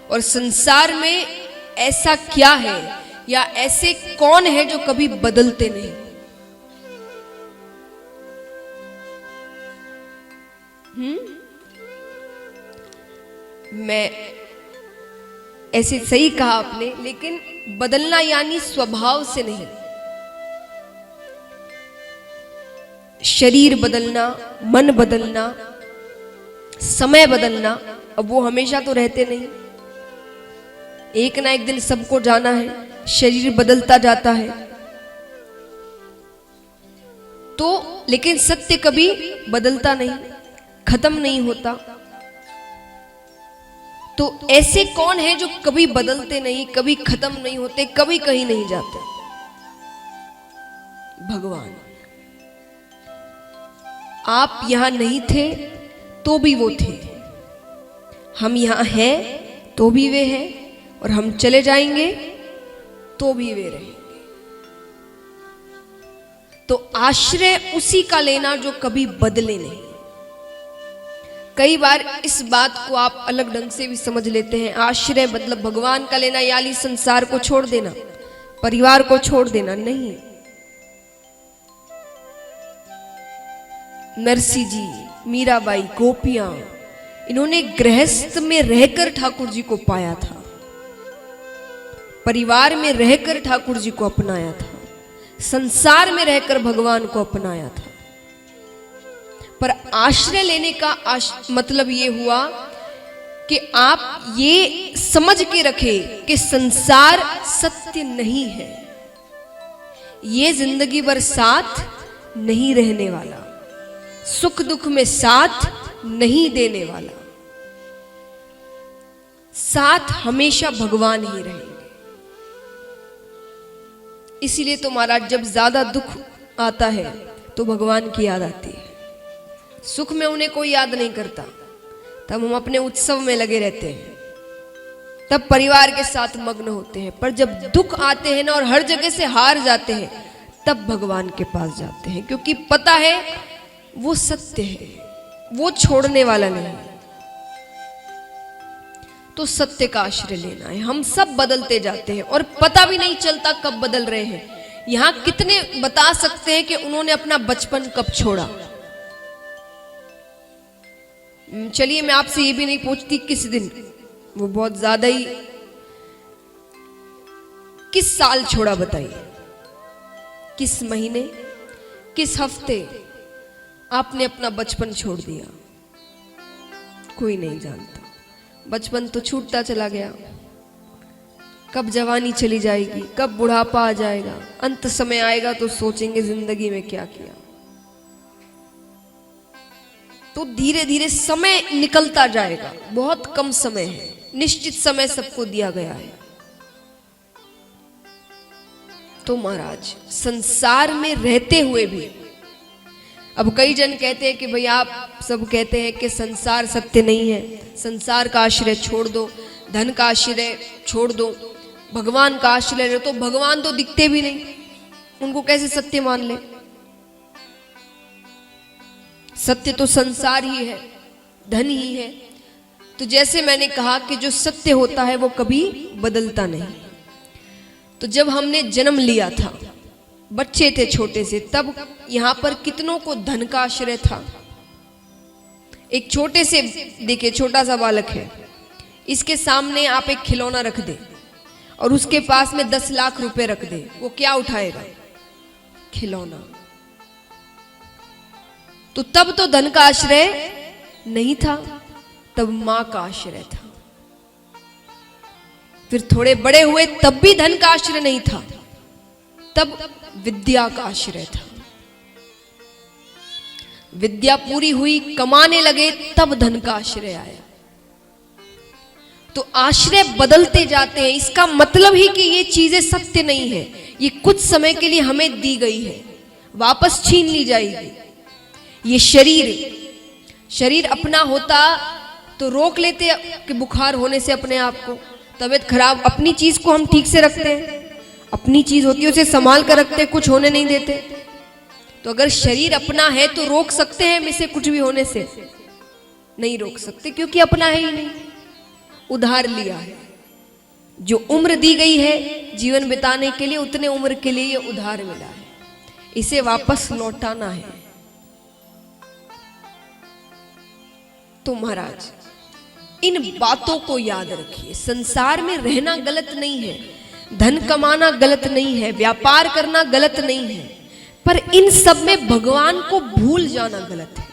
और संसार में ऐसा क्या है या ऐसे कौन है जो कभी बदलते नहीं। मैं ऐसे सही कहा आपने, लेकिन बदलना यानी स्वभाव से नहीं। शरीर बदलना, मन बदलना, समय बदलना, अब वो हमेशा तो रहते नहीं। एक ना एक दिन सबको जाना है, शरीर बदलता जाता है। तो लेकिन सत्य कभी बदलता नहीं, खत्म नहीं होता। तो ऐसे कौन है जो कभी बदलते नहीं, कभी खत्म नहीं होते, कभी कहीं नहीं जाते? भगवान। आप यहां नहीं थे तो भी वो थे, हम यहां हैं तो भी वे हैं, और हम चले जाएंगे तो भी वे रहेंगे। तो आश्रय उसी का लेना जो कभी बदले नहीं। कई बार इस बात को आप अलग ढंग से भी समझ लेते हैं। आश्रय मतलब भगवान का लेना यानी संसार को छोड़ देना, परिवार को छोड़ देना नहीं। नरसी जी, मीराबाई, गोपियां, इन्होंने गृहस्थ में रहकर ठाकुर जी को पाया था, परिवार में रहकर ठाकुर जी को अपनाया था, संसार में रहकर भगवान को अपनाया था। पर आश्रय लेने का मतलब ये हुआ कि आप ये समझ के रखें कि संसार सत्य नहीं है, ये जिंदगी भर साथ नहीं रहने वाला, सुख दुख में साथ नहीं देने वाला, साथ हमेशा भगवान ही रहेंगे। इसीलिए तो महाराज जब ज्यादा दुख आता है तो भगवान की याद आती है। सुख में उन्हें कोई याद नहीं करता, तब हम अपने उत्सव में लगे रहते हैं, तब परिवार के साथ मग्न होते हैं। पर जब दुख आते हैं ना और हर जगह से हार जाते हैं, तब भगवान के पास जाते हैं, क्योंकि पता है वो सत्य है, वो छोड़ने वाला नहीं। तो सत्य का आश्रय लेना है। हम सब बदलते जाते हैं और पता भी नहीं चलता कब बदल रहे हैं। यहां कितने बता सकते हैं कि उन्होंने अपना बचपन कब छोड़ा? चलिए मैं आपसे ये भी नहीं पूछती किस दिन, वो बहुत ज्यादा ही, किस साल छोड़ा बताइए, किस महीने, किस हफ्ते आपने अपना बचपन छोड़ दिया? कोई नहीं जानता। बचपन तो छूटता चला गया, कब जवानी चली जाएगी, कब बुढ़ापा आ जाएगा, अंत समय आएगा तो सोचेंगे जिंदगी में क्या किया। तो धीरे धीरे समय निकलता जाएगा, बहुत कम समय है, निश्चित समय सबको दिया गया है। तो महाराज संसार में रहते हुए भी, अब कई जन कहते हैं कि भाई आप सब कहते हैं कि संसार सत्य नहीं है, संसार का आश्रय छोड़ दो, धन का आश्रय छोड़ दो, भगवान का आश्रय ले। तो भगवान तो दिखते भी नहीं, उनको कैसे सत्य मान ले? सत्य तो संसार ही है, धन ही है। तो जैसे मैंने कहा कि जो सत्य होता है वो कभी बदलता नहीं। तो जब हमने जन्म लिया था, बच्चे थे छोटे से, तब यहां पर कितनों को धन का आश्रय था। एक छोटे से, देखिए छोटा सा बालक है, इसके सामने आप एक खिलौना रख दे और उसके पास में 10 लाख रुपए रख दे, वो क्या उठाएगा? खिलौना। तो तब तो धन का आश्रय नहीं था, तब मां का आश्रय था। फिर थोड़े बड़े हुए तब भी धन का आश्रय नहीं था, तब विद्या का आश्रय था। विद्या पूरी हुई, कमाने लगे, तब धन का आश्रय आया। तो आश्रय बदलते जाते हैं। इसका मतलब ही कि ये चीजें सत्य नहीं है, ये कुछ समय के लिए हमें दी गई है, वापस छीन ली जाएगी। ये शरीर अपना होता तो रोक लेते कि बुखार होने से अपने आप को, तबीयत खराब, अपनी चीज को हम ठीक से रखते हैं, अपनी चीज होती है उसे संभाल कर रखते हैं, कुछ होने नहीं देते। तो अगर शरीर अपना है तो रोक सकते हैं हम इसे कुछ भी होने से? नहीं रोक सकते, क्योंकि अपना है ही नहीं। उधार लिया है। जो उम्र दी गई है जीवन बिताने के लिए, उतने उम्र के लिए ये उधार मिला है, इसे वापस लौटाना है। तो महाराज इन बातों को याद रखिए। संसार में रहना गलत नहीं है, धन कमाना गलत नहीं है, व्यापार करना गलत नहीं है, पर इन सब में भगवान को भूल जाना गलत है।